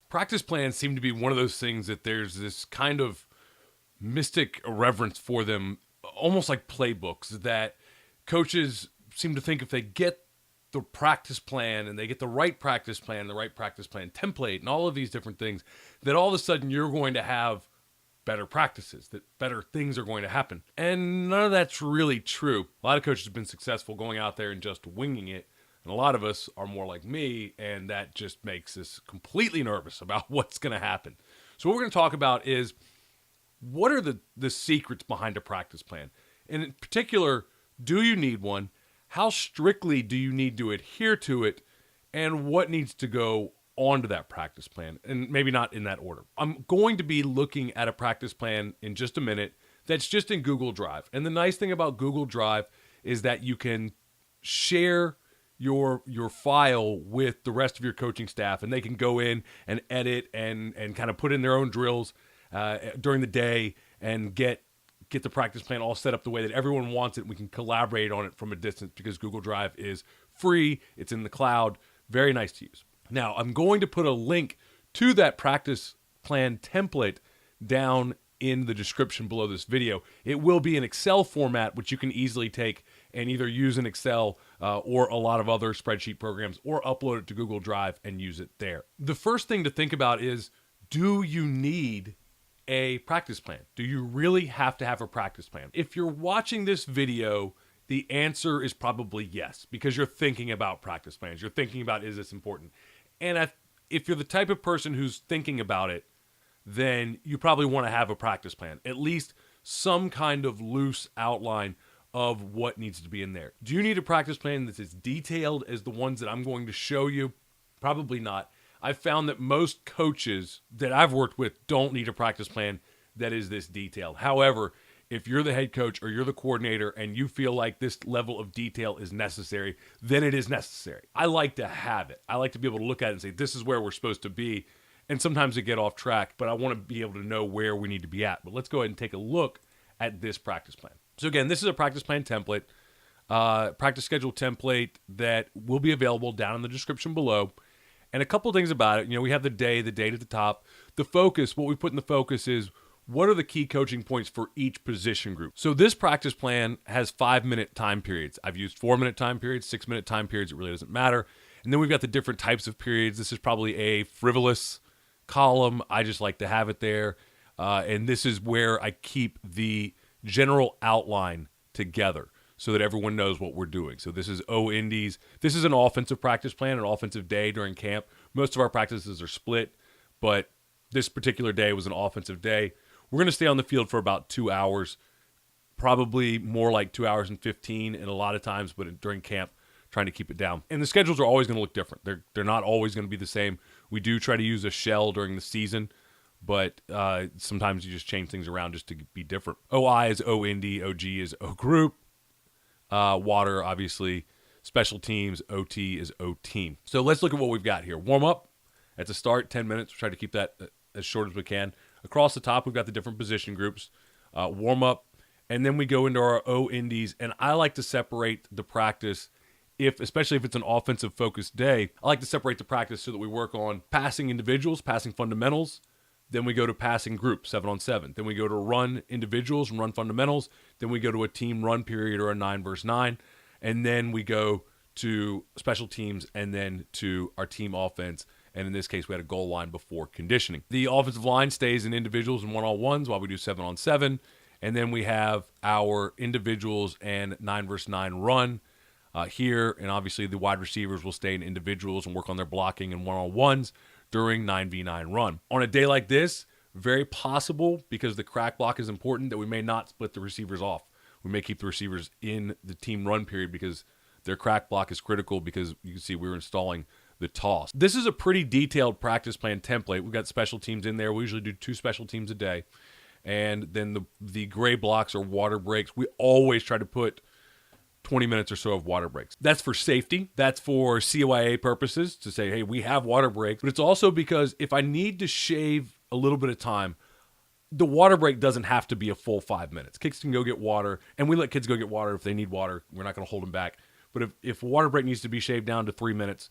Practice plans seem to be one of those things that there's this kind of mystic reverence for them, almost like playbooks, that coaches seem to think if they get the practice plan and they get the right practice plan, the right practice plan template, and all of these different things, that all of a sudden you're going to have better practices, that better things are going to happen. And none of that's really true. A lot of coaches have been successful going out there and just winging it. And a lot of us are more like me, and that just makes us completely nervous about what's going to happen. So what we're going to talk about is, what are the secrets behind a practice plan? And in particular, do you need one? How strictly do you need to adhere to it? And what needs to go onto that practice plan? And maybe not in that order. I'm going to be looking at a practice plan in just a minute that's just in Google Drive. And the nice thing about Google Drive is that you can share your file with the rest of your coaching staff, and they can go in and edit and kind of put in their own drills during the day and get the practice plan all set up the way that everyone wants it. We can collaborate on it from a distance because Google Drive is free. It's in the cloud. Very nice to use. Now, I'm going to put a link to that practice plan template down in the description below this video. It will be an Excel format, which you can easily take and either use in Excel or a lot of other spreadsheet programs, or upload it to Google Drive and use it there. The first thing to think about is, do you need a practice plan? Do you really have to have a practice plan? If you're watching this video, the answer is probably yes, because you're thinking about practice plans. You're thinking about, is this important? And if you're the type of person who's thinking about it, then you probably want to have a practice plan, at least some kind of loose outline of what needs to be in there. Do you need a practice plan that's as detailed as the ones that I'm going to show you? Probably not. I've found that most coaches that I've worked with don't need a practice plan that is this detailed. However, if you're the head coach or you're the coordinator and you feel like this level of detail is necessary, then it is necessary. I like to have it. I like to be able to look at it and say, this is where we're supposed to be. And sometimes I get off track, but I want to be able to know where we need to be at. But let's go ahead and take a look at this practice plan. So again, this is a practice plan template, practice schedule template that will be available down in the description below. And a couple things about it, we have the date at the top. The focus, what we put in the focus is, what are the key coaching points for each position group? So this practice plan has 5-minute time periods. I've used 4-minute time periods, 6-minute time periods. It really doesn't matter. And then we've got the different types of periods. This is probably a frivolous column. I just like to have it there. And this is where I keep the general outline together so that everyone knows what we're doing. So this is O-Indies. This is an offensive practice plan, an offensive day during camp. Most of our practices are split, but this particular day was an offensive day. We're going to stay on the field for about 2 hours, probably more like 2 hours and 15 and a lot of times, but during camp, trying to keep it down. And the schedules are always going to look different. They're not always going to be the same. We do try to use a shell during the season, but sometimes you just change things around just to be different. OI is O-Indy, OG is O-Group. Water, obviously. Special teams, OT is O-Team. So let's look at what we've got here. Warm up at the start, 10 minutes. We'll try to keep that as short as we can. Across the top, we've got the different position groups. Warm up, and then we go into our O-Indies. And I like to separate the practice, especially if it's an offensive focused day. I like to separate the practice so that we work on passing individuals, passing fundamentals. Then we go to passing groups, 7-on-7. Then we go to run individuals and run fundamentals. Then we go to a team run period or a 9 versus 9. And then we go to special teams and then to our team offense. And in this case, we had a goal line before conditioning. The offensive line stays in individuals and one-on-ones while we do 7-on-7. And then we have our individuals and 9 versus 9 run here. And obviously the wide receivers will stay in individuals and work on their blocking and one-on-ones during 9v9 run. On a day like this, very possible, because the crack block is important, that we may not split the receivers off. We may keep the receivers in the team run period because their crack block is critical, because you can see we were installing the toss. This is a pretty detailed practice plan template. We've got special teams in there. We usually do 2 special teams a day. And then the gray blocks are water breaks. We always try to put 20 minutes or so of water breaks. That's for safety. That's for CYA purposes, to say, hey, we have water breaks. But it's also because if I need to shave a little bit of time, the water break doesn't have to be a full 5 minutes. Kids can go get water, and we let kids go get water if they need water. We're not going to hold them back. But if water break needs to be shaved down to 3 minutes,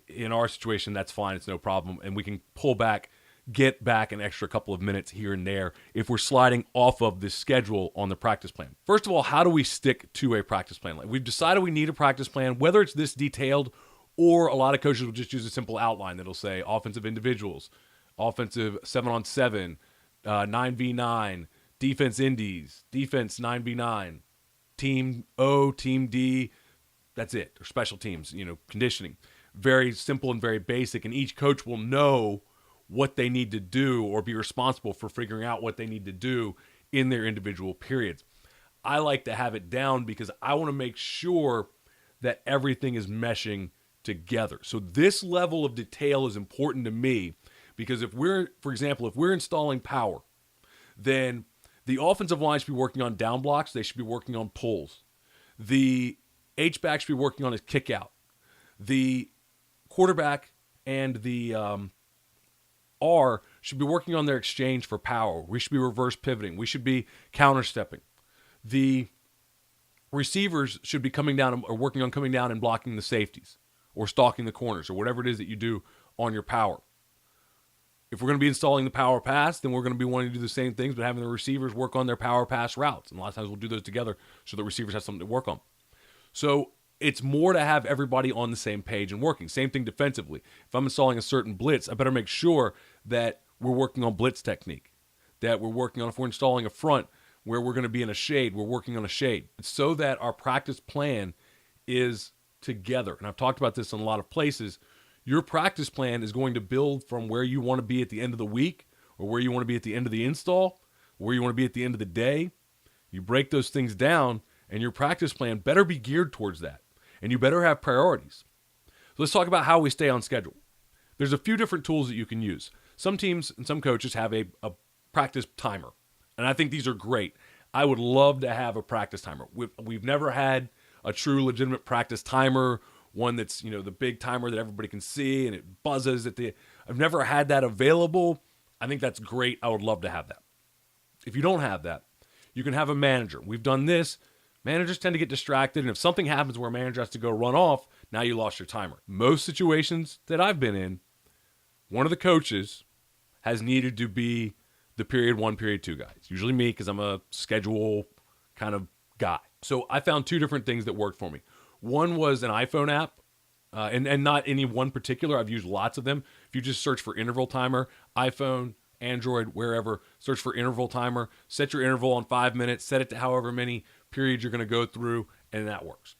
in our situation, that's fine. It's no problem. And we can pull back, get back an extra couple of minutes here and there if we're sliding off of the schedule on the practice plan. First of all, how do we stick to a practice plan? Like, we've decided we need a practice plan, whether it's this detailed or a lot of coaches will just use a simple outline that'll say offensive individuals, offensive 7-on-7, 9v9, defense indies, defense 9v9, team O, team D. That's it. Or special teams, conditioning. Very simple and very basic. And each coach will know what they need to do or be responsible for figuring out what they need to do in their individual periods. I like to have it down because I want to make sure that everything is meshing together. So this level of detail is important to me because for example, if we're installing power, then the offensive line should be working on down blocks. They should be working on pulls. The H-back should be working on his kick out. The quarterback and the R should be working on their exchange for power. We should be reverse pivoting. We should be counter stepping. The receivers should be coming down or working on coming down and blocking the safeties or stalking the corners or whatever it is that you do on your power. If we're going to be installing the power pass, then we're going to be wanting to do the same things, but having the receivers work on their power pass routes. And a lot of times we'll do those together so the receivers have something to work on. So it's more to have everybody on the same page and working. Same thing defensively. If I'm installing a certain blitz, I better make sure that we're working on blitz technique, that we're working on, if we're installing a front where we're going to be in a shade, we're working on a shade, so that our practice plan is together. And I've talked about this in a lot of places. Your practice plan is going to build from where you want to be at the end of the week or where you want to be at the end of the install, where you want to be at the end of the day. You break those things down, and your practice plan better be geared towards that. And you better have priorities. So let's talk about how we stay on schedule. There's a few different tools that you can use. Some teams and some coaches have a practice timer. And I think these are great. I would love to have a practice timer. We've never had a true legitimate practice timer, one that's, the big timer that everybody can see and it buzzes at the... I've never had that available. I think that's great. I would love to have that. If you don't have that, you can have a manager. We've done this. Managers tend to get distracted, and if something happens where a manager has to go run off, now you lost your timer. Most situations that I've been in, one of the coaches has needed to be the period 1, period 2 guy. It's usually me because I'm a schedule kind of guy. So I found 2 different things that worked for me. One was an iPhone app, and not any one particular. I've used lots of them. If you just search for interval timer, iPhone, Android, wherever, search for interval timer, set your interval on 5 minutes, set it to however many periods you're going to go through, and that works.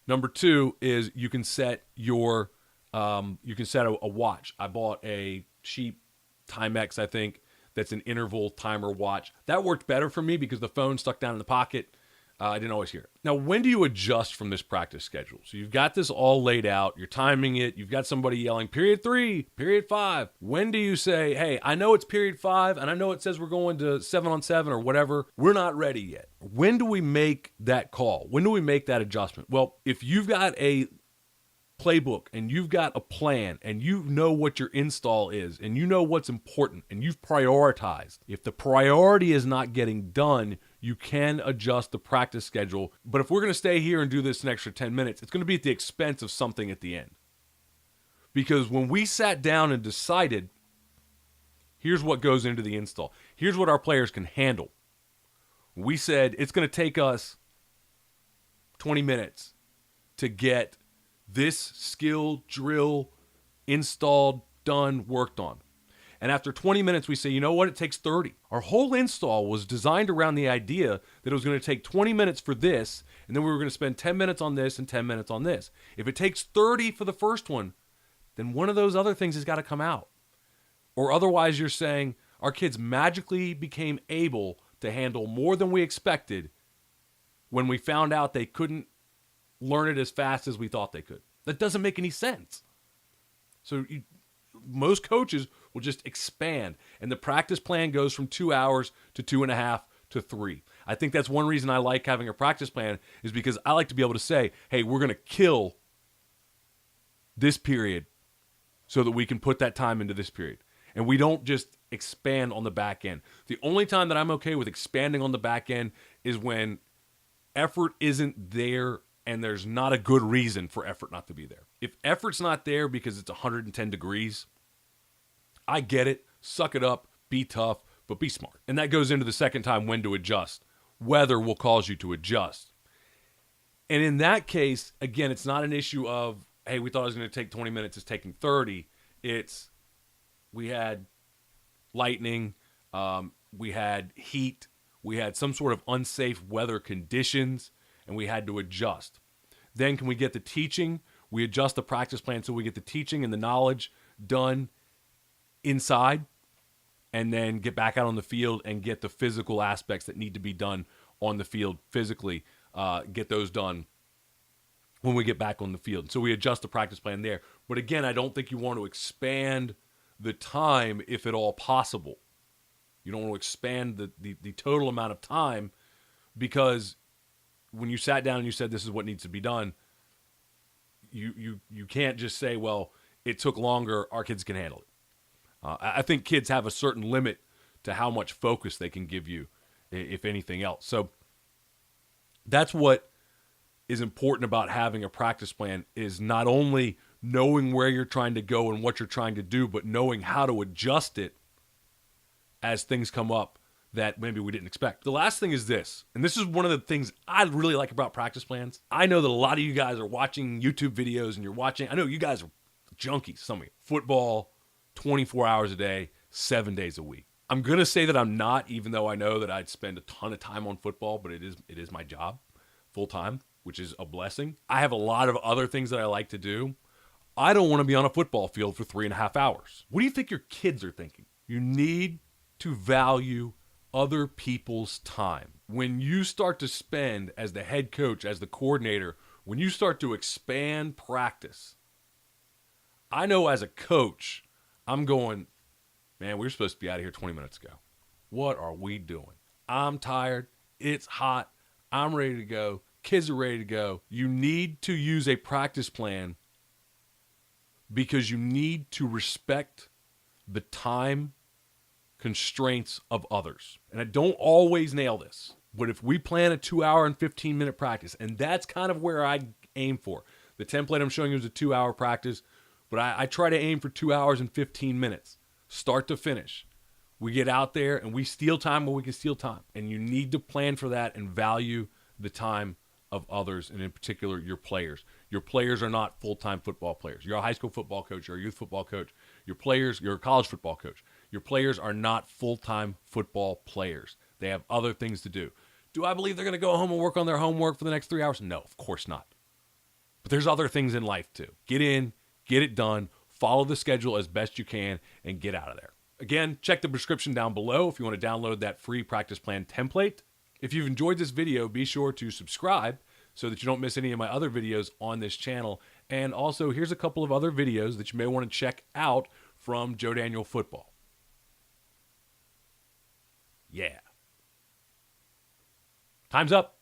Number 2 is you can set your a watch. I bought a cheap Timex, I think, that's an interval timer watch. That worked better for me because the phone stuck down in the pocket. I didn't always hear it. Now, when do you adjust from this practice schedule? So you've got this all laid out. You're timing it. You've got somebody yelling, period 3, period 5. When do you say, hey, I know it's period 5, and I know it says we're going to 7-on-7 or whatever. We're not ready yet. When do we make that call? When do we make that adjustment? Well, if you've got a playbook and you've got a plan and you know what your install is and you know what's important and you've prioritized, if the priority is not getting done, you can adjust the practice schedule. But if we're going to stay here and do this an extra 10 minutes, it's going to be at the expense of something at the end. Because when we sat down and decided, here's what goes into the install, here's what our players can handle, we said it's going to take us 20 minutes to get this skill drill installed, done, worked on. And after 20 minutes, we say, you know what? It takes 30. Our whole install was designed around the idea that it was going to take 20 minutes for this, and then we were going to spend 10 minutes on this and 10 minutes on this. If it takes 30 for the first one, then one of those other things has got to come out. Or otherwise, you're saying our kids magically became able to handle more than we expected when we found out they couldn't learn it as fast as we thought they could. That doesn't make any sense. So most coaches will just expand, and the practice plan goes from 2 hours to 2.5 to 3. I think that's one reason I like having a practice plan, is because I like to be able to say, hey, we're going to kill this period so that we can put that time into this period. And we don't just expand on the back end. The only time that I'm okay with expanding on the back end is when effort isn't there and there's not a good reason for effort not to be there. If effort's not there because it's 110 degrees, I get it. Suck it up, be tough, but be smart. And that goes into the second time when to adjust. Weather will cause you to adjust. And in that case, again, it's not an issue of, hey, we thought it was going to take 20 minutes, it's taking 30. It's, we had lightning, we had heat, we had some sort of unsafe weather conditions, and we had to adjust. Then can we get the teaching? We adjust the practice plan so we get the teaching and the knowledge done inside, and then get back out on the field and get the physical aspects that need to be done on the field physically, get those done when we get back on the field. So we adjust the practice plan there. But again, I don't think you want to expand the time if at all possible. You don't want to expand the total amount of time, because when you sat down and you said this is what needs to be done, you can't just say, well, it took longer, our kids can handle it. I think kids have a certain limit to how much focus they can give you, if anything else. So that's what is important about having a practice plan, is not only knowing where you're trying to go and what you're trying to do, but knowing how to adjust it as things come up that maybe we didn't expect. The last thing is this, and this is one of the things I really like about practice plans. I know that a lot of you guys are watching YouTube videos and you're watching, I know you guys are junkies, some of you. Football, 24 hours a day, 7 days a week. I'm going to say that I'm not, even though I know that I'd spend a ton of time on football, but it is my job full time, which is a blessing. I have a lot of other things that I like to do. I don't want to be on a football field for 3.5 hours. What do you think your kids are thinking? You need to value other people's time. When you start to spend, as the head coach, as the coordinator, when you start to expand practice, I know as a coach, I'm going, man, we were supposed to be out of here 20 minutes ago. What are we doing? I'm tired. It's hot. I'm ready to go. Kids are ready to go. You need to use a practice plan because you need to respect the time constraints of others. And I don't always nail this, but if we plan a 2-hour and 15-minute practice, and that's kind of where I aim for. The template I'm showing you is a 2-hour practice, but I try to aim for 2 hours and 15 minutes, start to finish. We get out there and we steal time where we can steal time. And you need to plan for that and value the time of others, and in particular, your players. Your players are not full-time football players. You're a high school football coach, you're a youth football coach. Your players, you're a college football coach. Your players are not full-time football players. They have other things to do. Do I believe they're going to go home and work on their homework for the next 3 hours? No, of course not. But there's other things in life too. Get in, get it done, follow the schedule as best you can, and get out of there. Again, check the description down below if you want to download that free practice plan template. If you've enjoyed this video, be sure to subscribe so that you don't miss any of my other videos on this channel. And also, here's a couple of other videos that you may want to check out from Joe Daniel Football. Yeah. Time's up.